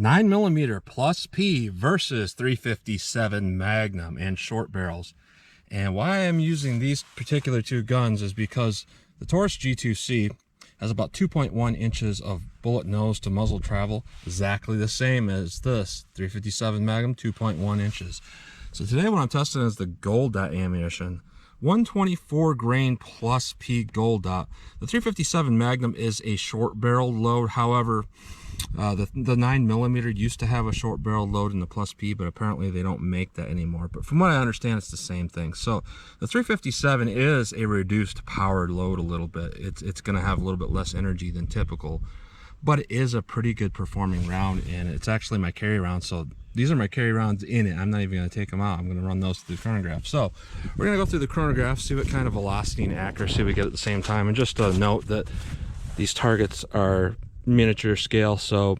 9mm+P versus 357 Magnum and short barrels. And why I'm using these particular two guns is because the Taurus G2C has about 2.1 inches of bullet nose to muzzle travel, exactly the same as this 357 Magnum, 2.1 inches. So today what I'm testing is the gold dot ammunition. 124 grain plus P gold dot. The 357 Magnum is a short barrel load. However, the 9mm used to have a short barrel load in the plus P, but apparently they don't make that anymore. But from what I understand, it's the same thing. So the 357 is a reduced powered load a little bit. It's going to have a little bit less energy than typical, but it is a pretty good performing round, and it's actually my carry round. So these are my carry rounds in it. I'm not even going to take them out. I'm going to run those through the chronograph. So we're going to go through the chronograph, see what kind of velocity and accuracy we get at the same time. And just a note that these targets are miniature scale, so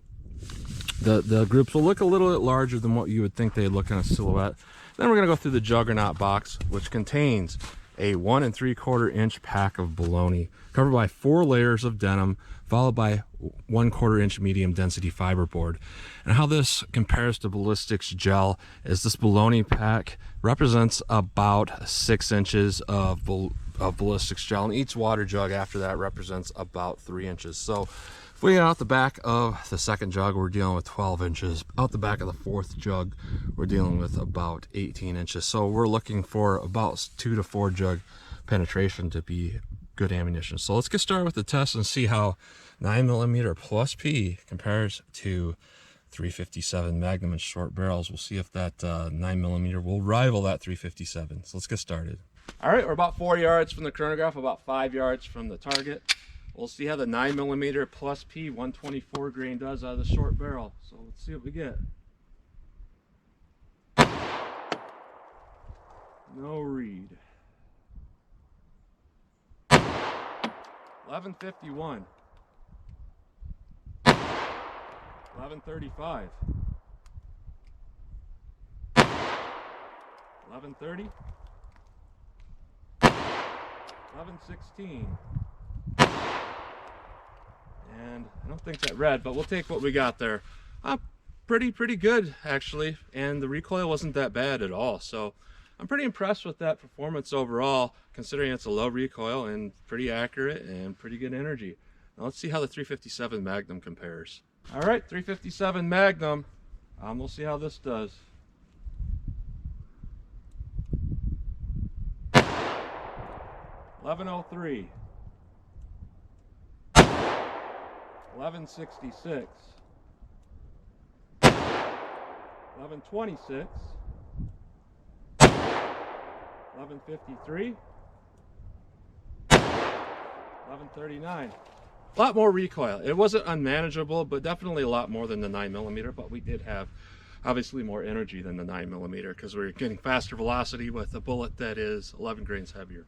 the groups will look a little bit larger than what you would think they'd look in a silhouette. Then we're going to go through the Juggernaut box, which contains a 1 3/4 inch pack of bologna covered by 4 layers of denim, followed by 1/4 inch medium density fiberboard. And how this compares to ballistics gel is this bologna pack represents about 6 inches of ballistics gel, and each water jug after that represents about 3 inches. So if we get out the back of the second jug, we're dealing with 12 inches. Out the back of the fourth jug, we're dealing with about 18 inches. So we're looking for about 2 to 4 jug penetration to be good ammunition. So let's get started with the test and see how 9mm+P compares to 357 Magnum and short barrels. We'll see if that 9mm will rival that 357. So let's get started. All right, we're about 4 yards from the chronograph, about 5 yards from the target. We'll see how the 9mm+P 124 grain does out of the short barrel. So let's see what we get. No read. 1151. 1135. 1130. 1116. And I don't think that read, but we'll take what we got there. Pretty good actually, and the recoil wasn't that bad at all. So I'm pretty impressed with that performance overall, considering it's a low recoil and pretty accurate and pretty good energy. Now let's see how the 357 Magnum compares. All right, 357 Magnum. We'll see how this does. $11.03. 1166, 1126, 1153, 1139. A lot more recoil. It wasn't unmanageable, but definitely a lot more than the 9mm, but we did have obviously more energy than the 9mm because we're getting faster velocity with a bullet that is 11 grains heavier.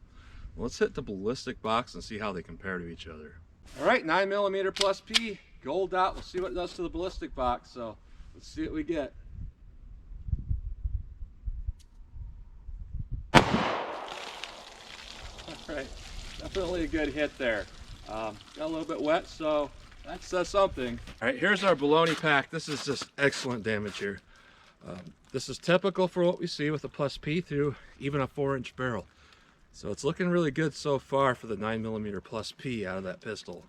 Well, let's hit the ballistic box and see how they compare to each other. All right, 9mm+P gold dot. We'll see what it does to the ballistic box. So let's see what we get. All right, definitely a good hit there. Got a little bit wet, so that says something. All right, here's our bologna pack. This is just excellent damage here. This is typical for what we see with the +P through even a 4-inch barrel. So it's looking really good so far for the 9mm+P out of that pistol.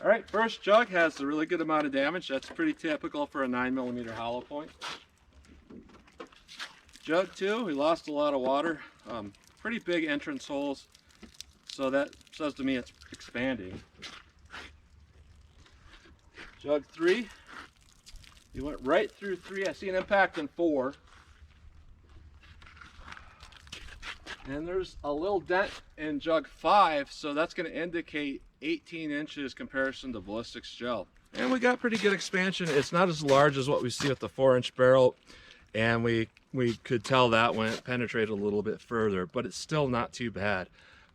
All right, first jug has a really good amount of damage. That's pretty typical for a 9mm hollow point. Jug 2, we lost a lot of water. Pretty big entrance holes, so that says to me it's expanding. Jug 3, you went right through 3. I see an impact in 4. And there's a little dent in jug 5, so that's going to indicate 18 inches comparison to ballistics gel. And we got pretty good expansion. It's not as large as what we see with the 4-inch barrel, and we could tell that when it penetrated a little bit further, but it's still not too bad.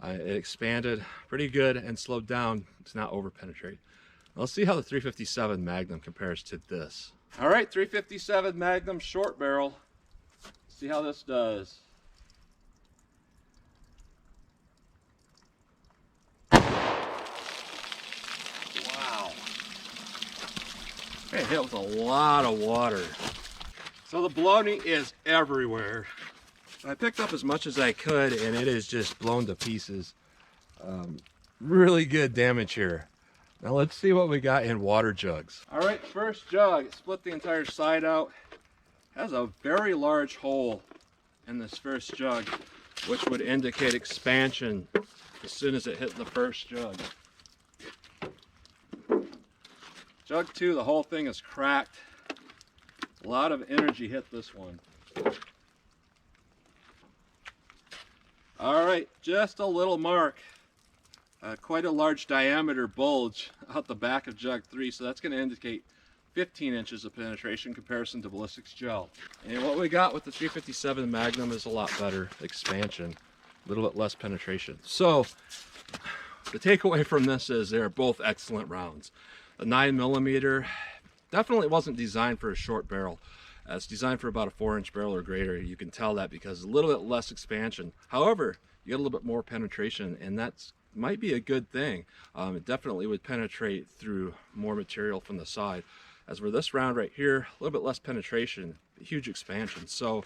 It expanded pretty good and slowed down to not over penetrate. Let's see how the 357 Magnum compares to this. All right, 357 Magnum short barrel. See how this does. got hit with a lot of water. So the baloney is everywhere. I picked up as much as I could and it is just blown to pieces. Really good damage here. Now let's see what we got in water jugs. All right, first jug, it split the entire side out. Has a very large hole in this first jug, which would indicate expansion as soon as it hit the first jug. Jug 2, the whole thing is cracked. A lot of energy hit this one. All right, just a little mark. Quite a large diameter bulge out the back of jug 3, so that's going to indicate 15 inches of penetration in comparison to ballistics gel. And what we got with the 357 Magnum is a lot better expansion, a little bit less penetration. So the takeaway from this is they're both excellent rounds. The 9mm definitely wasn't designed for a short barrel. It's designed for about a 4-inch barrel or greater. You can tell that because a little bit less expansion. However, you get a little bit more penetration, and that's might be a good thing. It definitely would penetrate through more material from the side. As for this round right here, a little bit less penetration, huge expansion. So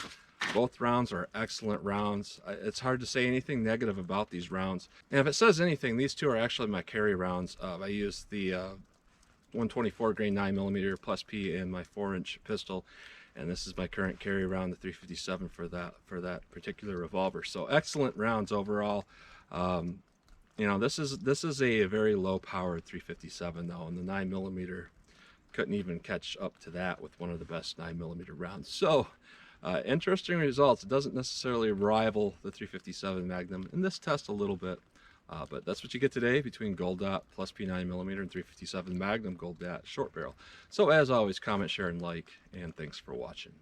both rounds are excellent rounds. It's hard to say anything negative about these rounds. And if it says anything, these two are actually my carry rounds. I use the 124 grain 9mm+P in my 4-inch pistol, and this is my current carry round, the 357 for that particular revolver. So excellent rounds overall. You know, this is a very low powered 357 though, and the 9mm couldn't even catch up to that with one of the best 9mm rounds. So interesting results. It doesn't necessarily rival the 357 Magnum in this test a little bit, but that's what you get today between Gold Dot plus P 9mm and 357 Magnum Gold Dot short barrel. So as always, comment, share, and like, and thanks for watching.